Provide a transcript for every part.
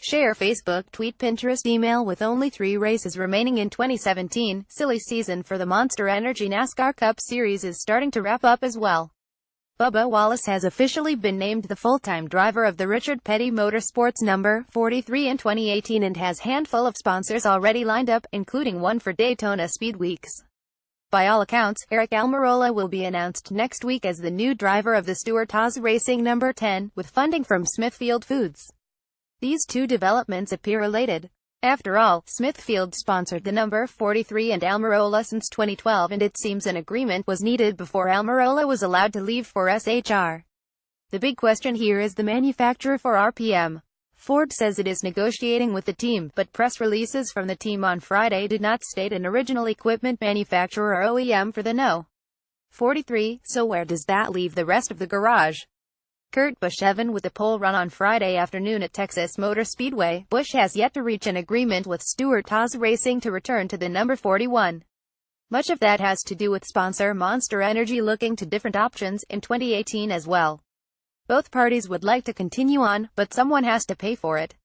Share Facebook, tweet, Pinterest, email. With only 3 races remaining in 2017, silly season for the Monster Energy NASCAR Cup Series is starting to wrap up as well. Bubba Wallace has officially been named the full-time driver of the Richard Petty Motorsports number 43 in 2018 and has handful of sponsors already lined up, including one for Daytona Speed Weeks. By all accounts, Eric Almirola will be announced next week as the new driver of the Stewart-Haas Racing number 10, with funding from Smithfield Foods. These two developments appear related. After all, Smithfield sponsored the number 43 and Almirola since 2012, and it seems an agreement was needed before Almirola was allowed to leave for SHR. The big question here is the manufacturer for RPM. Ford says it is negotiating with the team, but press releases from the team on Friday did not state an original equipment manufacturer or OEM for the No. 43, so where does that leave the rest of the garage? Kurt Busch even with the pole run on Friday afternoon at Texas Motor Speedway, Busch has yet to reach an agreement with Stewart-Haas Racing to return to the number 41. Much of that has to do with sponsor Monster Energy looking to different options in 2018 as well. Both parties would like to continue on, but someone has to pay for it.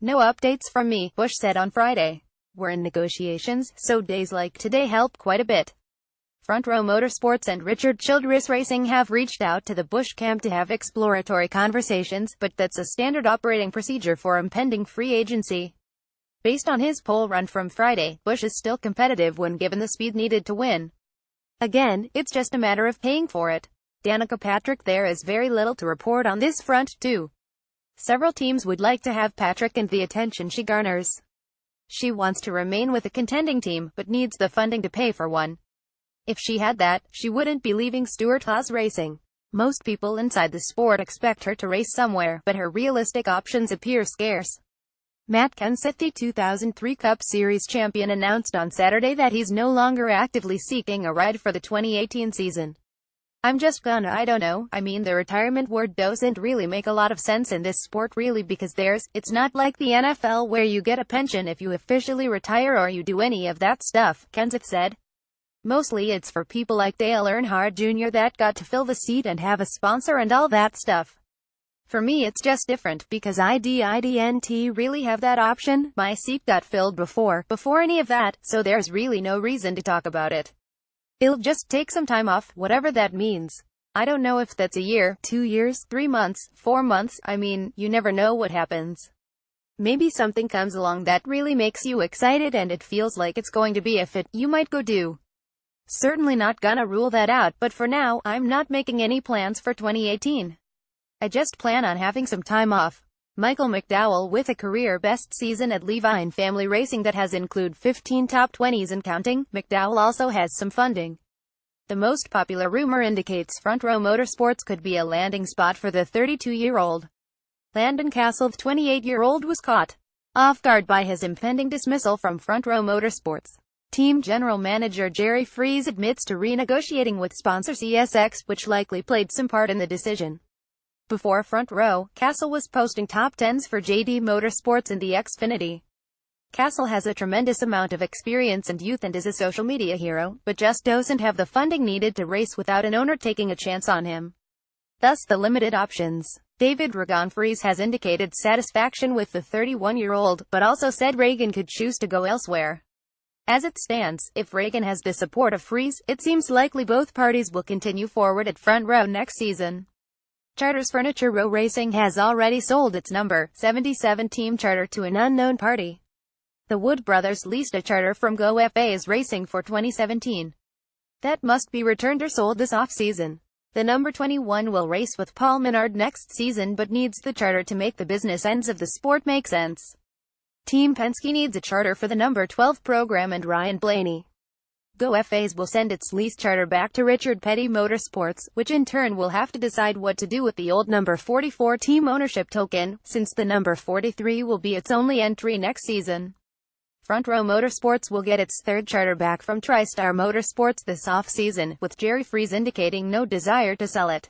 No updates from me, Busch said on Friday. We're in negotiations, so days like today help quite a bit. Front Row Motorsports and Richard Childress Racing have reached out to the Busch camp to have exploratory conversations, but that's a standard operating procedure for impending free agency. Based on his pole run from Friday, Busch is still competitive when given the speed needed to win. Again, it's just a matter of paying for it. Danica Patrick: there is very little to report on this front, too. Several teams would like to have Patrick and the attention she garners. She wants to remain with a contending team, but needs the funding to pay for one. If she had that, she wouldn't be leaving Stewart-Haas Racing. Most people inside the sport expect her to race somewhere, but her realistic options appear scarce. Matt Kenseth, the 2003 Cup Series champion, announced on Saturday that he's no longer actively seeking a ride for the 2018 season. I don't know, the retirement word doesn't really make a lot of sense in this sport really, because it's not like the NFL where you get a pension if you officially retire or you do any of that stuff, Kenseth said. Mostly it's for people like Dale Earnhardt Jr. that got to fill the seat and have a sponsor and all that stuff. For me it's just different, because I didn't really have that option. My seat got filled before any of that, so there's really no reason to talk about it. It'll just take some time off, whatever that means. I don't know if that's a year, 2 years, 3 months, 4 months, you never know what happens. Maybe something comes along that really makes you excited and it feels like it's going to be a fit, you might go do. Certainly not gonna rule that out, but for now, I'm not making any plans for 2018. I just plan on having some time off. Michael McDowell, with a career-best season at Levine Family Racing that has included 15 top 20s and counting, McDowell also has some funding. The most popular rumor indicates Front Row Motorsports could be a landing spot for the 32-year-old. Landon Cassill, the 28-year-old, was caught off guard by his impending dismissal from Front Row Motorsports. Team General Manager Jerry Freese admits to renegotiating with sponsor CSX, which likely played some part in the decision. Before Front Row, Cassill was posting top 10s for JD Motorsports in the Xfinity. Cassill has a tremendous amount of experience and youth and is a social media hero, but just doesn't have the funding needed to race without an owner taking a chance on him. Thus the limited options. David Regan: Freese has indicated satisfaction with the 31-year-old, but also said Regan could choose to go elsewhere. As it stands, if Regan has the support of Freese, it seems likely both parties will continue forward at Front Row next season. Charter's Furniture Row Racing has already sold its number 77 team charter to an unknown party. The Wood brothers leased a charter from Go FA's Racing for 2017. That must be returned or sold this off-season. The number 21 will race with Paul Menard next season but needs the charter to make the business ends of the sport make sense. Team Penske needs a charter for the number 12 program and Ryan Blaney. Go FAs will send its lease charter back to Richard Petty Motorsports, which in turn will have to decide what to do with the old number 44 team ownership token, since the number 43 will be its only entry next season. Front Row Motorsports will get its third charter back from TriStar Motorsports this off-season, with Jerry Freese indicating no desire to sell it.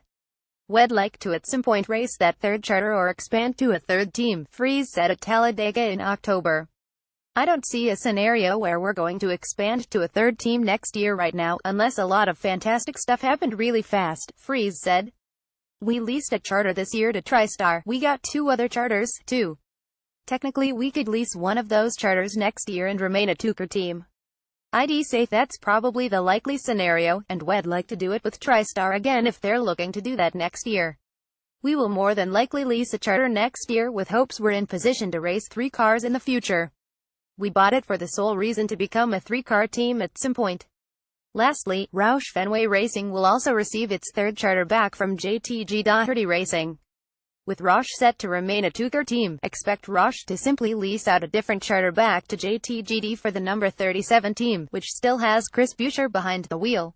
We'd like to at some point race that third charter or expand to a third team, Freese said at Talladega in October. I don't see a scenario where we're going to expand to a third team next year right now, unless a lot of fantastic stuff happened really fast, Freese said. We leased a charter this year to TriStar. We got 2 other charters, too. Technically we could lease one of those charters next year and remain a two-car team. I'd say that's probably the likely scenario, and we'd like to do it with TriStar again if they're looking to do that next year. We will more than likely lease a charter next year with hopes we're in position to race 3 cars in the future. We bought it for the sole reason to become a 3-car team at some point. Lastly, Roush Fenway Racing will also receive its third charter back from JTG Doherty Racing. With Roush set to remain a 2-car team, expect Roush to simply lease out a different charter back to JTGD for the number 37 team, which still has Chris Buescher behind the wheel.